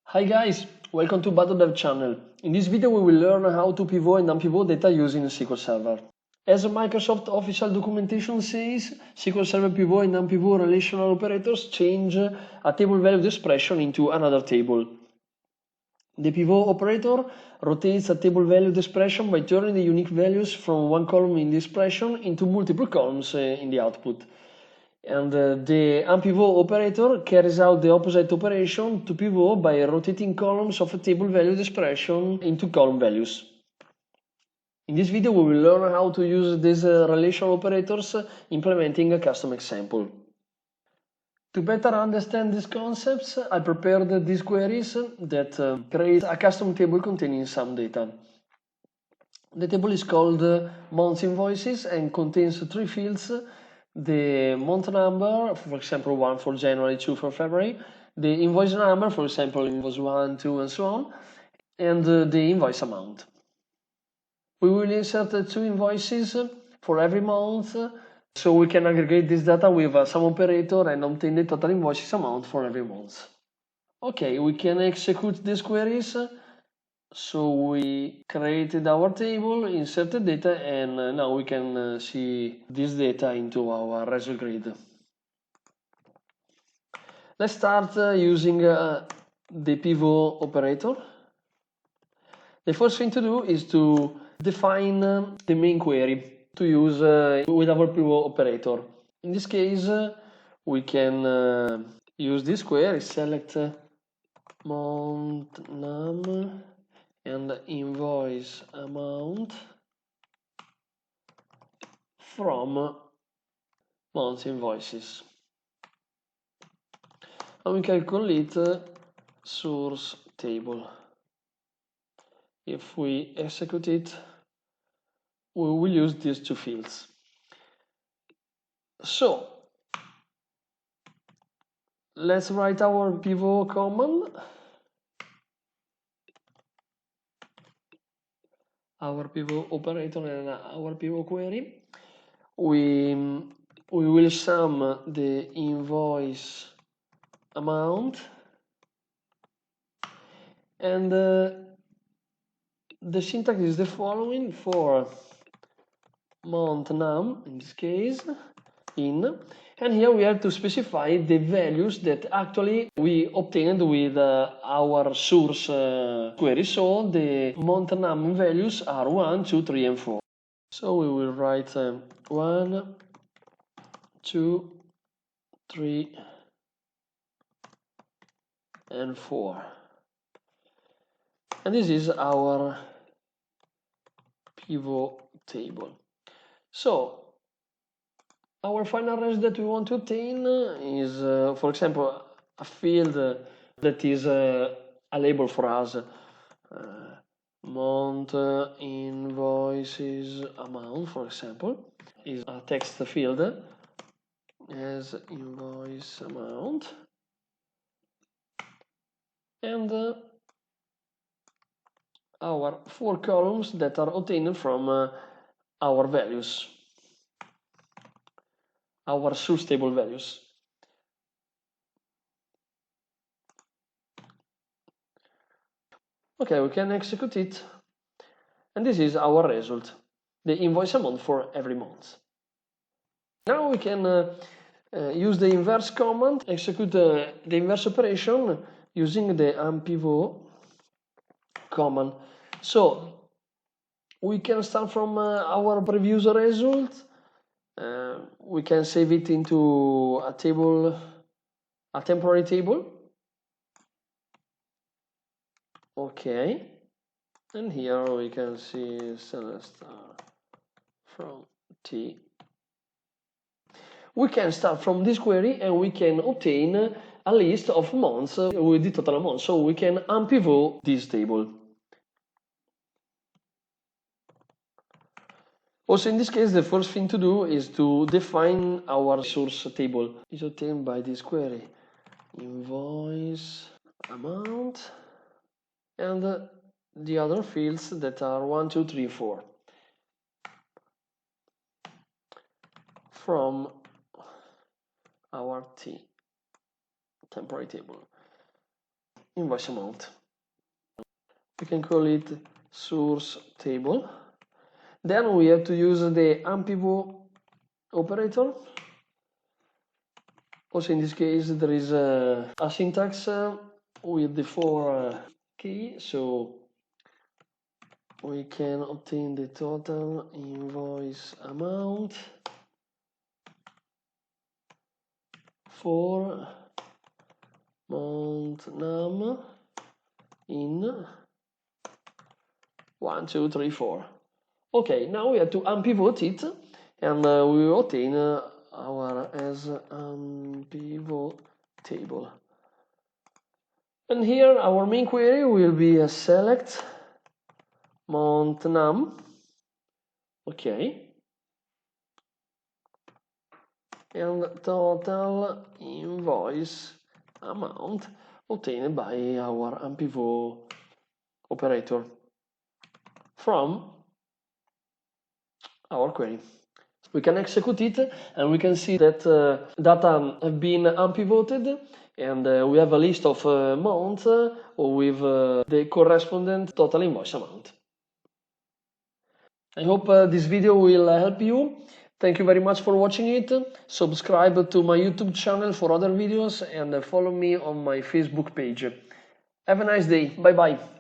Hi guys, welcome to Bado-Dev channel. In this video we will learn how to pivot and unpivot data using Sql Server. As Microsoft official documentation says, Sql Server pivot and unpivot relational operators change a table valued expression into another table. The pivot operator rotates a table valued expression by turning the unique values from one column in the expression into multiple columns in the output. And the unpivot operator carries out the opposite operation to pivot by rotating columns of a table valued expression into column values. In this video we will learn how to use these relational operators implementing a custom example. To better understand these concepts, I prepared these queries that create a custom table containing some data. The table is called months invoices and contains three fields: the month number, for example 1 for January, 2 for February, the invoice number, for example invoice 1, 2 and so on, and the invoice amount. We will insert two invoices for every month, so we can aggregate this data with a sum operator and obtain the total invoices amount for every month. Okay, we can execute these queries. So we created our table, inserted data, and now we can see this data into our result grid. Let's start using the pivot operator. The first thing to do is to define the main query to use with our pivot operator. In this case, we can use this query, select month num and invoice amount from month invoices, and we can call it source table. If we execute it, we will use these two fields. So let's write our pivot command. Our pivot operator and our pivot query. We will sum the invoice amount, and the syntax is the following: for month num, in this case, in, and here we have to specify the values that actually we obtained with our source query. So the month num values are 1, 2, 3, and 4. So we will write 1, 2, 3, and 4. And this is our pivot table. So our final result that we want to obtain is, for example, a field that is a label for us. Month invoices amount, for example, is a text field as invoice amount, and our 4 columns that are obtained from our values, our source table values. Okay, we can execute it, and this is our result, the invoice amount for every month. Now we can use the inverse command, execute the inverse operation using the unpivot command. So we can start from our previous result. We can save it into a table, a temporary table. Okay, and here we can see select from T. We can start from this query and we can obtain a list of months with the total amount. So we can unpivot this table. Also, in this case, the first thing to do is to define our source table. Is obtained by this query, invoice amount, and the other fields that are 1, 2, 3, 4 from our temporary table. invoice amount. We can call it source table. Then we have to use the Unpivot operator. Also in this case there is a syntax with the for key, so we can obtain the total invoice amount for month num in 1, 2, 3, 4. Okay, now we have to unpivot it, and we will obtain our as unpivot table. And here our main query will be a select month num. Okay, and total invoice amount obtained by our Unpivot operator from our query. We can execute it and we can see that data have been unpivoted, and we have a list of months with the correspondent total invoice amount. I hope this video will help you. Thank you very much for watching it. Subscribe to my YouTube channel for other videos and follow me on my Facebook page. Have a nice day. Bye bye.